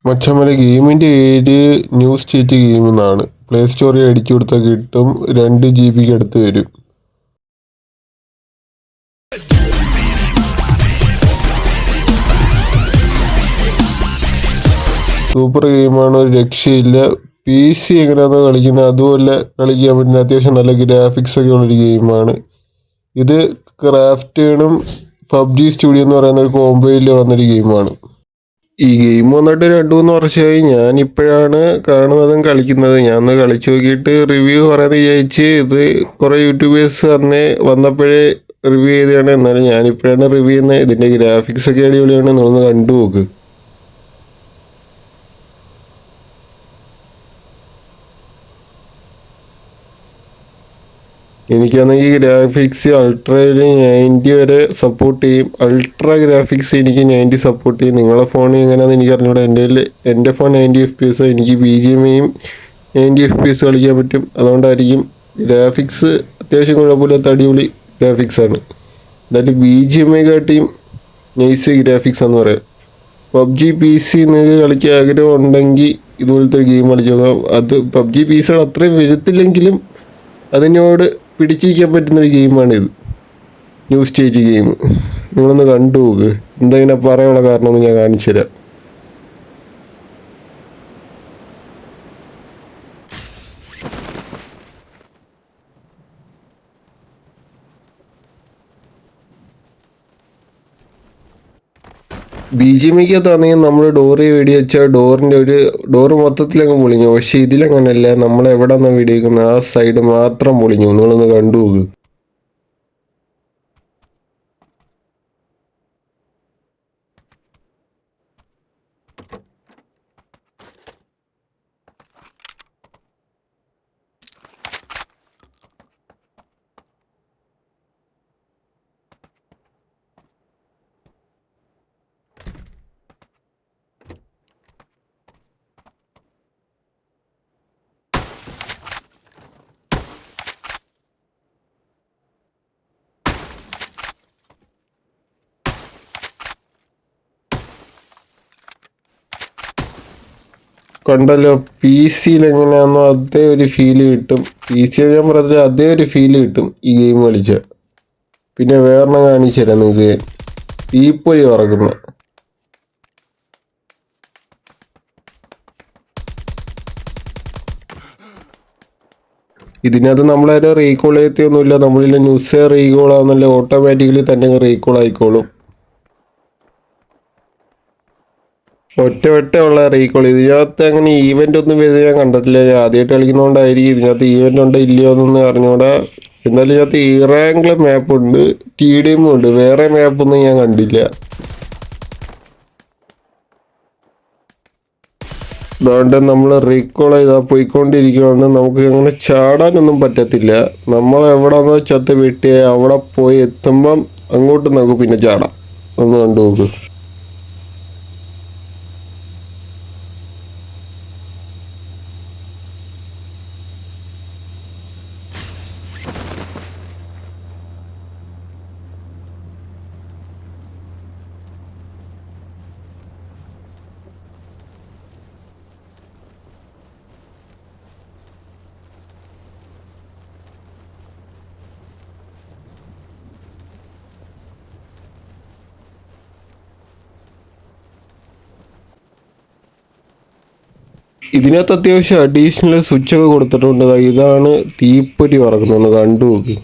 മച്ചമ്മലെ ഗെയിമിൻ്റെ പേര് new state game എന്നാണ്. പ്ലേ സ്റ്റോറിൽ അടിച്ചു കൊടുത്താൽ കിട്ടും. 2 GB അടുത്ത് വരും. സൂപ്പർ ഗെയിമാണ്, ഒരു രക്ഷയില്ല. PC എങ്ങനെയാണോ കളിക്കുന്നത് അതുപോലെ കളിക്കാൻ പറ്റുന്ന അത്യാവശ്യം നല്ല ഗ്രാഫിക്സ് ഒക്കെ ഉള്ളൊരു ഗെയിമാണ് ഇത്. ക്രാഫ്റ്റേണും പബ്ജി സ്റ്റുഡിയോ എന്ന് പറയുന്ന ഒരു കോംബോയിൽ വന്നൊരു ഗെയിമാണ്. ഈ ഗെയിം വന്നിട്ട് 2-3 വർഷമായി. ഞാനിപ്പോഴാണ് കാണുന്നതും കളിക്കുന്നത്. ഞാൻ ഒന്ന് കളിച്ചു നോക്കിയിട്ട് റിവ്യൂ പറയാമെന്ന് വിചാരിച്ച്. ഇത് കുറേ യൂട്യൂബേഴ്സ് അന്നേ വന്നപ്പോഴേ റിവ്യൂ ചെയ്തതാണ്. എന്നാലും ഞാനിപ്പോഴാണ് റിവ്യൂ ചെയ്യുന്നത്. ഇതിൻ്റെ ഗ്രാഫിക്സ് ഒക്കെ അടിപൊളിയാണ്, നിങ്ങളൊന്ന് കണ്ടു നോക്ക്. എനിക്കാണെങ്കിൽ ഗ്രാഫിക്സ് അൾട്രയിൽ 90 വരെ സപ്പോർട്ട് ചെയ്യും. അൾട്രാ ഗ്രാഫിക്സ് എനിക്ക് 90 സപ്പോർട്ട് ചെയ്യും. നിങ്ങളെ ഫോൺ എങ്ങനെയാണെന്ന് എനിക്ക് അറിഞ്ഞൂടാ. എൻ്റെ ഫോൺ 90 FPS. എനിക്ക് BGMയും 90 FPS കളിക്കാൻ പറ്റും. അതുകൊണ്ടായിരിക്കും ഗ്രാഫിക്സ് അത്യാവശ്യം കുഴപ്പമില്ലാത്ത അടിപൊളി ഗ്രാഫിക്സാണ്. എന്തായാലും BGMയെ കാട്ടിയും നൈസ് ഗ്രാഫിക്സ് എന്ന് പറയാം. പബ്ജി PC നിങ്ങൾക്ക് കളിക്കാൻ ആഗ്രഹം ഉണ്ടെങ്കിൽ ഇതുപോലത്തെ ഒരു ഗെയിം കളിച്ചു നോക്കാം. അത് പബ്ജി PCകൾ അത്രയും വരത്തില്ലെങ്കിലും അതിനോട് പിടിച്ചിരിക്കാൻ പറ്റുന്നൊരു ഗെയിമാണിത്, ന്യൂ സ്റ്റേറ്റ് ഗെയിം. നിങ്ങളൊന്ന് കണ്ടു നോക്ക്. എന്താ ഇങ്ങനെ പറയാനുള്ള കാരണമെന്ന് ഞാൻ കാണിച്ചു തരാം. BGMയ്ക്കകത്താണെങ്കിൽ നമ്മൾ ഡോറ് വെടി വെച്ചാൽ ഡോറ് മൊത്തത്തിലങ്ങ് പൊളിഞ്ഞു. പക്ഷെ ഇതിലങ്ങനെയല്ല, നമ്മൾ എവിടെ നിന്നാണ് വെടിവെക്കുന്നത് ആ സൈഡ് മാത്രം പൊളിഞ്ഞു. നിങ്ങളൊന്ന് കണ്ടു നോക്ക്. കണ്ടല്ലോ, PC എങ്ങനെയാണെന്നോ അതേ ഒരു ഫീല് കിട്ടും. PC ഞാൻ പറഞ്ഞില്ല, അതേ ഒരു ഫീല് കിട്ടും ഈ ഗെയിം കളിച്ചാൽ. പിന്നെ വേറെ കാണിച്ചു തരാം നിങ്ങൾക്ക്. തീപ്പൊരി പറക്കുന്ന ഇതിനകത്ത് നമ്മളാരും റീകോൾ ചെയ്യത്തൊന്നുമില്ല. നമ്മളിൽ ന്യൂസ് റീകോൾ ആവുന്നല്ല, ഓട്ടോമാറ്റിക്കലി തന്നെ റീകോൾ ആയിക്കോളും. ഒറ്റ ഉള്ള റീകോൾ. ഇതിനകത്ത് അങ്ങനെ ഈവൻ്റ് ഒന്നും വരുന്നത് ഞാൻ കണ്ടിട്ടില്ല. ഞാൻ ആദ്യമായിട്ട് കളിക്കുന്നതുകൊണ്ടായിരിക്കും ഇതിനകത്ത് ഈവൻ്റ് ഉണ്ടോ ഇല്ലയോ എന്നൊന്നും അറിഞ്ഞൂടാ. എന്നാലും ഇതിനകത്ത് ഇറാങ്കിൾ മാപ്പുണ്ട്, TDM ഉണ്ട്. വേറെ മാപ്പൊന്നും ഞാൻ കണ്ടില്ല. അതുകൊണ്ട് നമ്മൾ റീകോൾ ചെയ്താൽ പോയിക്കൊണ്ടിരിക്കുകയാണ്. നമുക്ക് അങ്ങനെ ചാടാനൊന്നും പറ്റത്തില്ല. നമ്മൾ എവിടെ നിന്ന് ചത്ത് വെട്ടിയ അവിടെ പോയി എത്തുമ്പം അങ്ങോട്ട് നമുക്ക് പിന്നെ ചാടാം. ഒന്ന് കണ്ടു നോക്ക്. ഇതിനകത്ത് അത്യാവശ്യം അഡീഷണൽ സ്വിച്ചൊക്കെ കൊടുത്തിട്ടുണ്ട്. ഇതാണ് തീപ്പൊരി പറക്കുന്നത്, കണ്ടു നോക്ക്.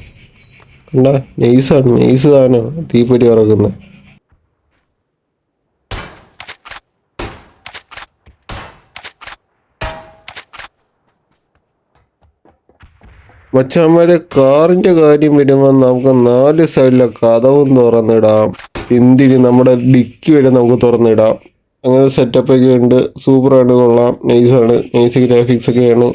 കണ്ട, നൈസ് താനോ തീപ്പൊരി പറക്കുന്നത്. മച്ചാന്മാരെ, കാറിൻ്റെ കാര്യം വരുമ്പോൾ നമുക്ക് 4 സൈഡിലെ കഥവും തുറന്നിടാം. എന്തിന് നമ്മുടെ ഡിക്കി വരെ നമുക്ക് തുറന്നിടാം. അങ്ങനെ സെറ്റപ്പൊക്കെ ഉണ്ട്. സൂപ്പറാണ്, കൊള്ളാം, നൈസാണ്, നൈസ് ഗ്രാഫിക്സ് ഒക്കെയാണ്.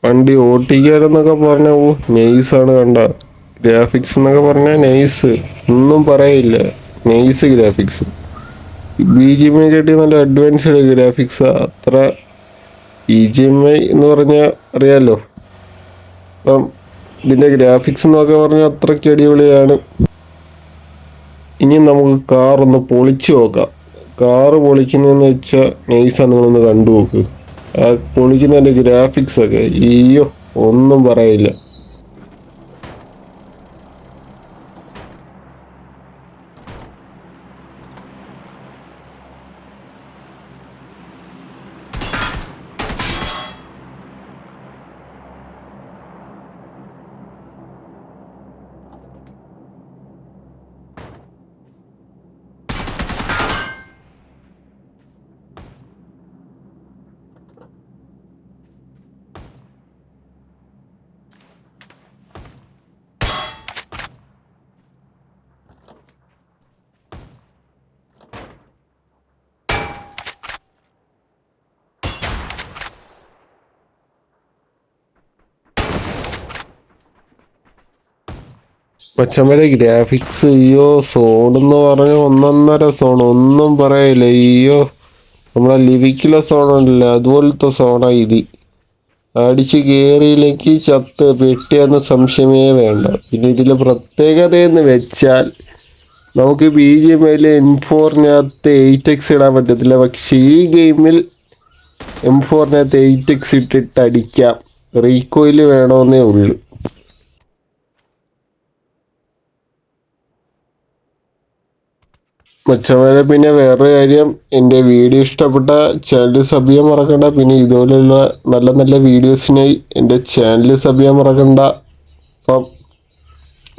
വണ്ടി ഓട്ടിക്കാനെന്നൊക്കെ പറഞ്ഞാൽ നൈസാണ്. കണ്ട ഗ്രാഫിക്സ് എന്നൊക്കെ പറഞ്ഞാൽ നൈസ്, ഒന്നും പറയില്ല. Nice graphics. B G M I കാട്ടി നല്ല അഡ്വാൻസ്ഡ് ഗ്രാഫിക്സ്. അത്ര ബി ജി എം ഐ എന്ന് പറഞ്ഞാൽ അറിയാമല്ലോ. അപ്പം ഇതിൻ്റെ ഗ്രാഫിക്സ് എന്നൊക്കെ പറഞ്ഞാൽ അത്രയ്ക്ക് അടിപൊളിയാണ്. ഇനി നമുക്ക് കാറൊന്ന് പൊളിച്ച് നോക്കാം. കാറ് പൊളിക്കുന്നതെന്ന് വെച്ചാൽ നൈസാണ്, നിങ്ങളൊന്ന് കണ്ടു നോക്ക്. ആ പൊളിക്കുന്നതിൻ്റെ ഗ്രാഫിക്സൊക്കെ അയ്യോ ഒന്നും പറയില്ല. മച്ചന്മാരെ ഗ്രാഫിക്സ് അയ്യോ, സോണെന്ന് പറഞ്ഞാൽ ഒന്നൊന്നര സോൺ, ഒന്നും പറയില്ല. അയ്യോ നമ്മളെ ലിവിക്കിലെ സോണുണ്ടല്ലോ അതുപോലത്തെ സോണാണ് ഇത്. അടിച്ച് കയറിയിലേക്ക് ചത്ത് പെട്ടിയെന്ന സംശയമേ വേണ്ട. പിന്നെ ഇതിൽ പ്രത്യേകതയെന്ന് വെച്ചാൽ നമുക്ക് ബി ജി എം ഐയിൽ M4-നകത്ത് 8x ഇടാൻ പറ്റത്തില്ല. പക്ഷേ ഈ ഗെയിമിൽ M4-നകത്ത് 8x ഇട്ടിട്ട് അടിക്കാം. റീകോയിൽ വേണമെന്നേ ഉള്ളൂ. മച്ചന്മാരെ പിന്നെ വേറൊരു കാര്യം, എൻ്റെ വീഡിയോ ഇഷ്ടപ്പെട്ട ചാനൽ സബ് ചെയ്യാൻ മറക്കണ്ട. പിന്നെ ഇതുപോലെയുള്ള നല്ല നല്ല വീഡിയോസിനായി എൻ്റെ ചാനൽ സബ് ചെയ്യാൻ മറക്കണ്ട. അപ്പം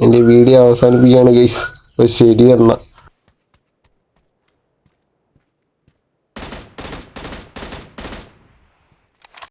എൻ്റെ വീഡിയോ അവസാനിപ്പിക്കുകയാണ് ഗൈസ്. അപ്പോൾ ശരി എന്നാൽ.